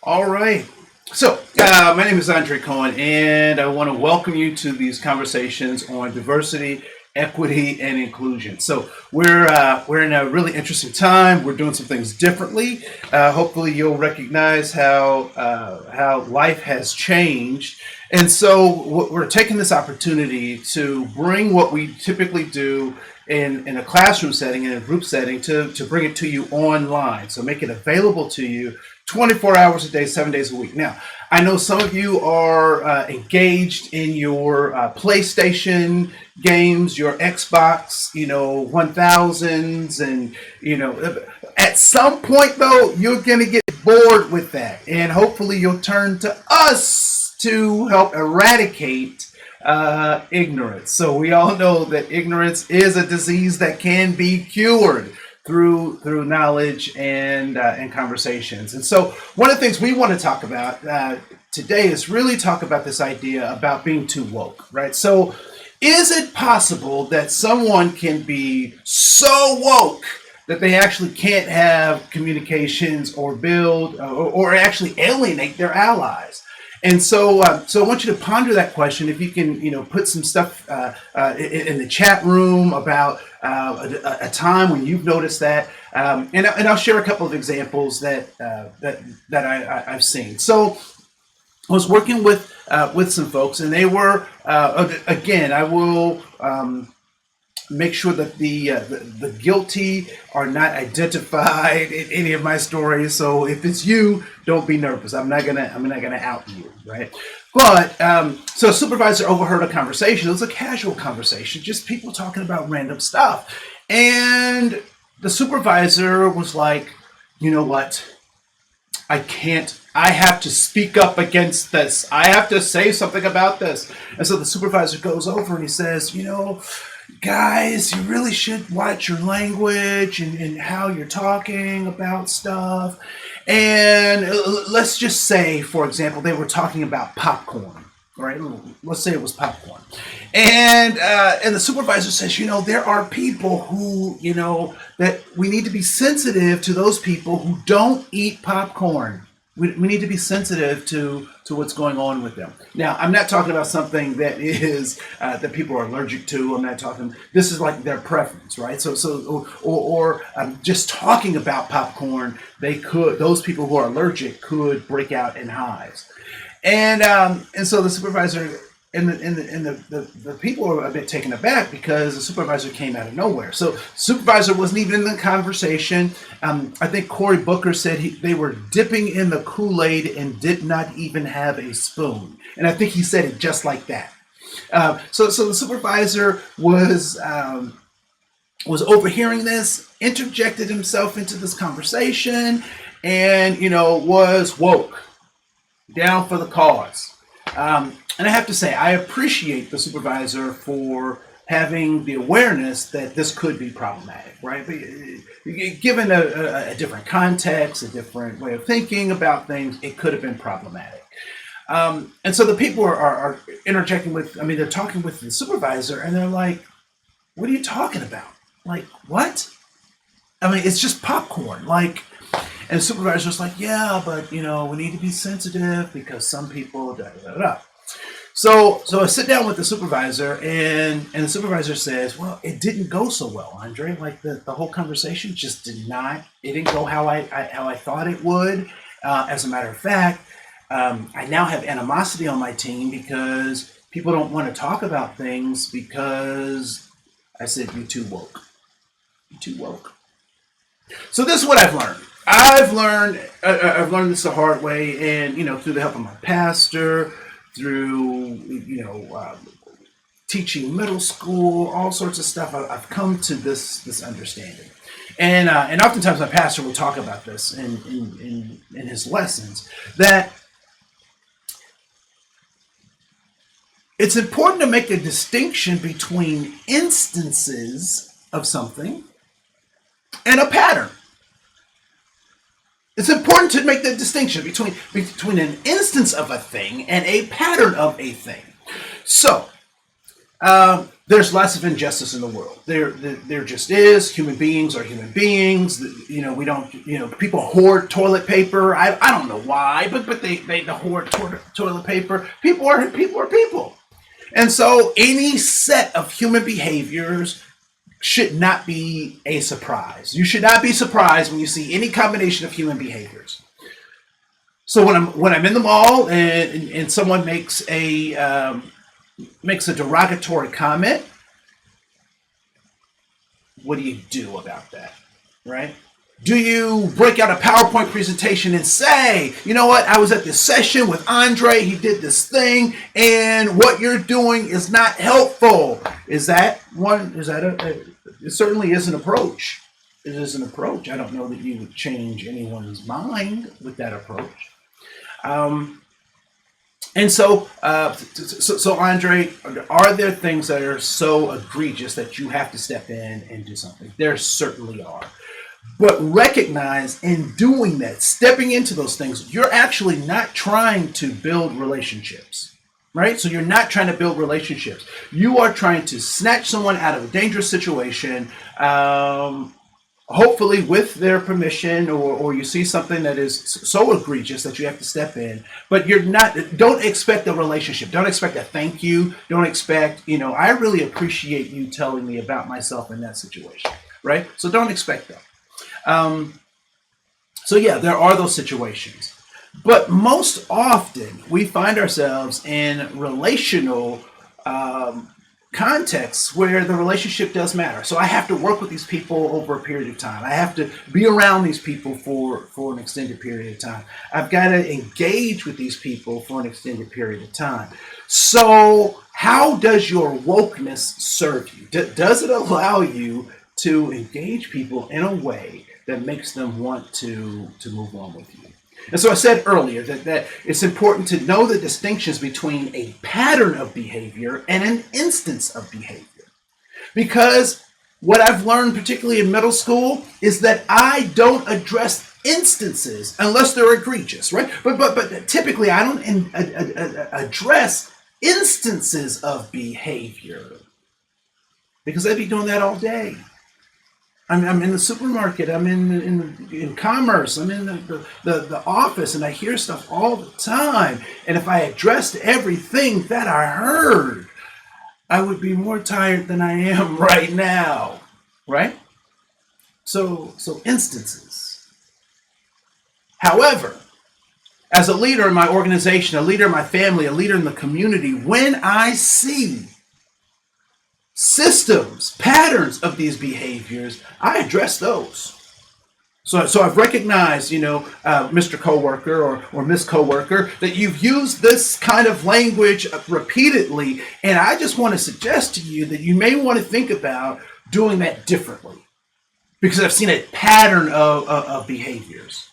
All right. My name is Andre Koen, and I want to welcome you to these conversations on diversity, equity, and inclusion. We're in a really interesting time. We're doing some things differently. Hopefully, you'll recognize how life has changed, and so we're taking this opportunity to bring what we typically do in a classroom setting, in a group setting, to bring it to you online. So make it available to you 24 hours a day, 7 days a week. Now, I know some of you are engaged in your PlayStation games, your Xbox, 1000s, and, at some point, though, you're going to get bored with that. And hopefully you'll turn to us to help eradicate ignorance. So we all know that ignorance is a disease that can be cured through knowledge and conversations. And so one of the things we want to talk about today is really talk about this idea about being too woke, right? So is it possible that someone can be so woke that they actually can't have communications or build or actually alienate their allies? And so I want you to ponder that question. If you can, put some stuff in the chat room about a time when you've noticed that, and I'll share a couple of examples that I've seen. So I was working with some folks, and they were again. I will make sure that the guilty are not identified in any of my stories. So if it's you, don't be nervous. I'm not gonna out you, right? But so a supervisor overheard a conversation. It was a casual conversation, just people talking about random stuff. And the supervisor was like, you know what? I have to speak up against this. I have to say something about this. And so the supervisor goes over and he says, guys, you really should watch your language and how you're talking about stuff. And let's just say, for example, they were talking about popcorn, right? Let's say it was popcorn. And the supervisor says, there are people who, that we need to be sensitive to those people who don't eat popcorn. We need to be sensitive to what's going on with them. Now, I'm not talking about something that is that people are allergic to. I'm not talking. This is like their preference, right? Or just talking about popcorn, those people who are allergic could break out in hives, and so the supervisor. And the people were a bit taken aback because the supervisor came out of nowhere. So supervisor wasn't even in the conversation. I think Cory Booker said they were dipping in the Kool-Aid and did not even have a spoon. And I think he said it just like that. So the supervisor was overhearing this, interjected himself into this conversation, and was woke, down for the cause. And I have to say, I appreciate the supervisor for having the awareness that this could be problematic, right? Given a different context, a different way of thinking about things, it could have been problematic. And so the people are interjecting they're talking with the supervisor, and they're like, what are you talking about? Like, what? It's just popcorn. And the supervisor's like, yeah, but, we need to be sensitive because some people, da da da da. So I sit down with the supervisor, and the supervisor says, well, it didn't go so well, Andre. Like the whole conversation just didn't go how I thought it would. As a matter of fact, I now have animosity on my team because people don't want to talk about things because I said, you're too woke. You're too woke. So this is what I've learned. I've learned this the hard way, and through the help of my pastor, through teaching middle school, all sorts of stuff. I've come to this understanding, and oftentimes my pastor will talk about this in his lessons, that it's important to make a distinction between instances of something and a pattern. It's important to make the distinction between an instance of a thing and a pattern of a thing. So, the there's lots of injustice in the world. There just is. Human beings are human beings. We don't. People hoard toilet paper. I don't know why, but they hoard toilet paper. People are people, and so any set of human behaviors should not be a surprise. You should not be surprised when you see any combination of human behaviors. So when I'm in the mall and someone makes a derogatory comment, what do you do about that, right? Do you break out a PowerPoint presentation and say, you know what, I was at this session with Andre, he did this thing, and what you're doing is not helpful? It certainly is an approach. It is an approach. I don't know that you would change anyone's mind with that approach. So Andre, are there things that are so egregious that you have to step in and do something? There certainly are. But recognize in doing that, stepping into those things, you're actually not trying to build relationships, right? So you're not trying to build relationships. You are trying to snatch someone out of a dangerous situation, hopefully with their permission, or you see something that is so egregious that you have to step in, but don't expect a relationship. Don't expect a thank you. Don't expect, I really appreciate you telling me about myself in that situation, right? So don't expect that. So yeah, there are those situations, but most often we find ourselves in relational, contexts where the relationship does matter. So I have to work with these people over a period of time. I have to be around these people for an extended period of time. I've got to engage with these people for an extended period of time. So how does your wokeness serve you? Does it allow you to engage people in a way that makes them want to move on with you? And so I said earlier that it's important to know the distinctions between a pattern of behavior and an instance of behavior. Because what I've learned, particularly in middle school, is that I don't address instances unless they're egregious, right? But typically I don't address instances of behavior because I'd be doing that all day. I'm in the supermarket, I'm in commerce, I'm in the office, and I hear stuff all the time. And if I addressed everything that I heard, I would be more tired than I am right now, right? So instances. However, as a leader in my organization, a leader in my family, a leader in the community, when I see systems, patterns of these behaviors, I address those. So I've recognized, Mr. Coworker or Miss Coworker, that you've used this kind of language repeatedly, and I just want to suggest to you that you may want to think about doing that differently, because I've seen a pattern of behaviors.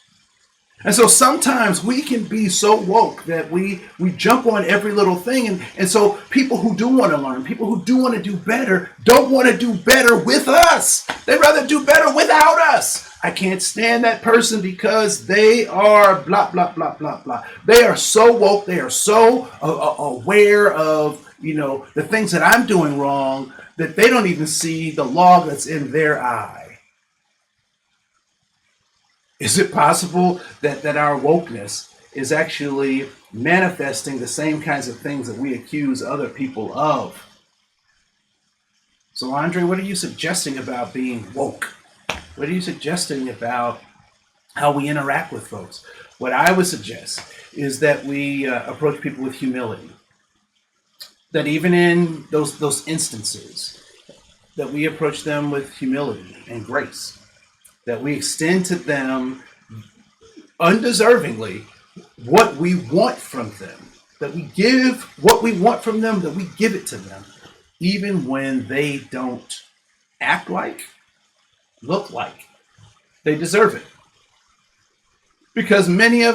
And so sometimes we can be so woke that we jump on every little thing. And so people who do want to learn, people who do want to do better, don't want to do better with us. They'd rather do better without us. I can't stand that person because they are blah, blah, blah, blah, blah. They are so woke. They are so aware of, the things that I'm doing wrong that they don't even see the log that's in their eye. Is it possible that our wokeness is actually manifesting the same kinds of things that we accuse other people of? So, Andre, what are you suggesting about being woke? What are you suggesting about how we interact with folks? What I would suggest is that we approach people with humility. That even in those instances, that we approach them with humility and grace. That we extend to them undeservingly what we want from them. That we give what we want from them, that we give it to them, even when they don't act like, look like they deserve it. Because many of